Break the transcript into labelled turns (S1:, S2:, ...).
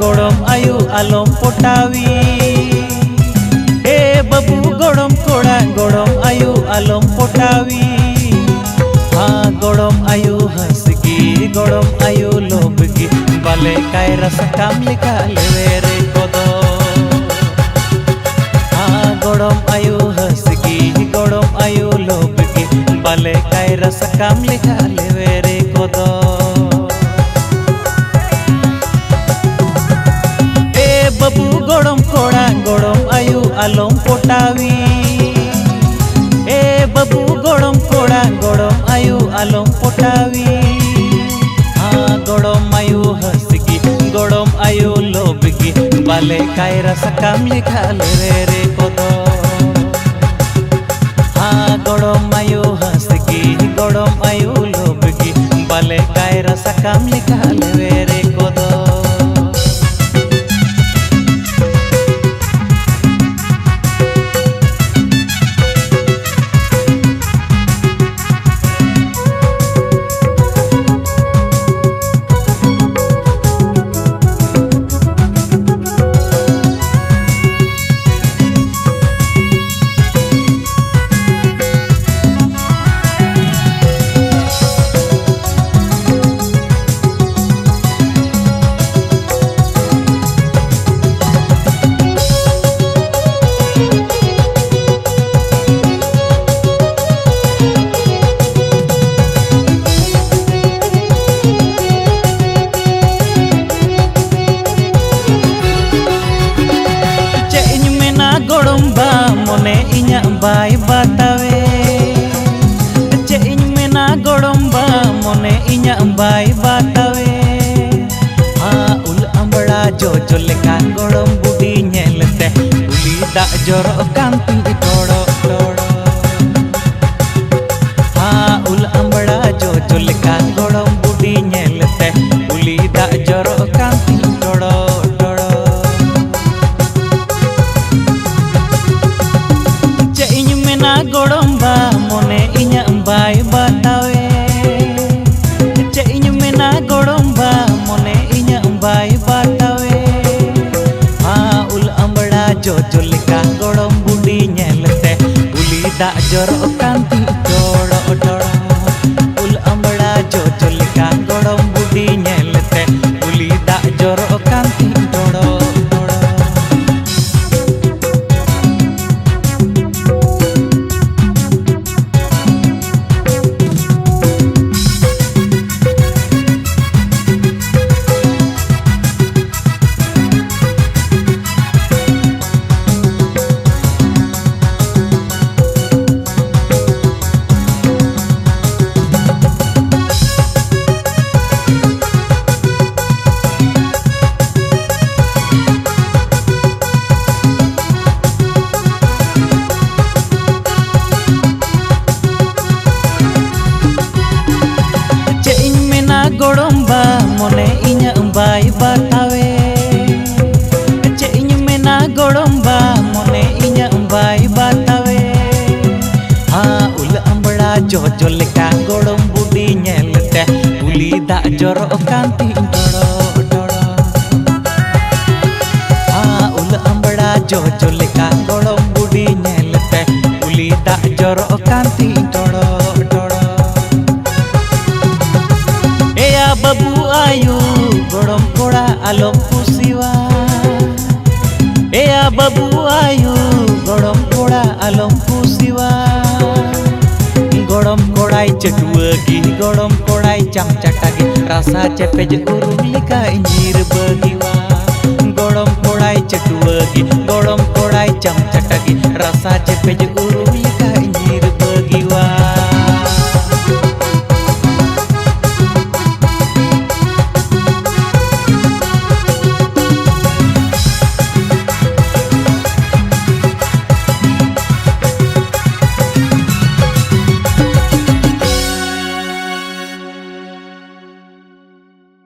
S1: गोड़म आयु आलम पोटावी ए बाबू गोड़म आयु आलम पोटावी हाँ गोड़म आयु हंसगी गोड़म आयु लोभगी बाले कायरा सकाम लिखा लेवे रे कोदो हाँ गोड़म आयु हंसगी गोड़म आयु लोभगी बाले कायरा सकाम लिखा लेवे रे कोदो बाबू गोड़म आयु आलम पोटावी ए बाबू गोड़म आयु आलम पोटावी हाँ गोड़म आयु हंसगी गोड़म आयु लोभगी बाले कायरा सकाम लिखा लेवे रे कोदो हाँ गोड़म आयु हंसगी गोड़म आयु लोभगी बाले कायरा सकाम लिखा लेवे रे कोदो मोने इña बाय बतावे चे इन मेना गोड़म बा मोने इña बाय बतावे हाँ उल अम्बड़ा जो लेका गोड़म बुडी नेलते उली दा जोरो कांती टोड़ो टोड़ो हाँ उल अम्बड़ा जो लेका गोड़म बुडी नेलते उली दा जोरो कांती टोड़ो गोड़म बा मोने इña बाय बतावे चे इन मेना गोड़म बा मोने इña बाय बतावे हाँ उल अम्बड़ा जो लेका गोड़म बुडी नेलते उली दा जोरो कांती टोड़ो टोड़ो उल अम्बड़ा जो लेका गोड़म बुडी नेलते उली दा जोरो कांती टोड़ो गोड़म बा मोने इña बाय बतावे चे इन मेना गोड़म बा मोने इña बाय बतावे हाँ उल अम्बड़ा जो लेका गोड़म बुडी नेलते उली दा जोरो कांती टोड़ो टोड़ो हाँ उल अम्बड़ा जो लेका गोड़म बुडी नेलते उली दा जोरो कांती टोड़ो बाबू आयु गोड़म कोड़ा आलम कुसीवा एया बाबू आयु गोड़म कोड़ा आलम कुसीवा गोड़म कोड़ाई चटुआगी गोड़म कोड़ाई चामचाटागी रासा चेपेज उरुम लिका इंजीर बगिवा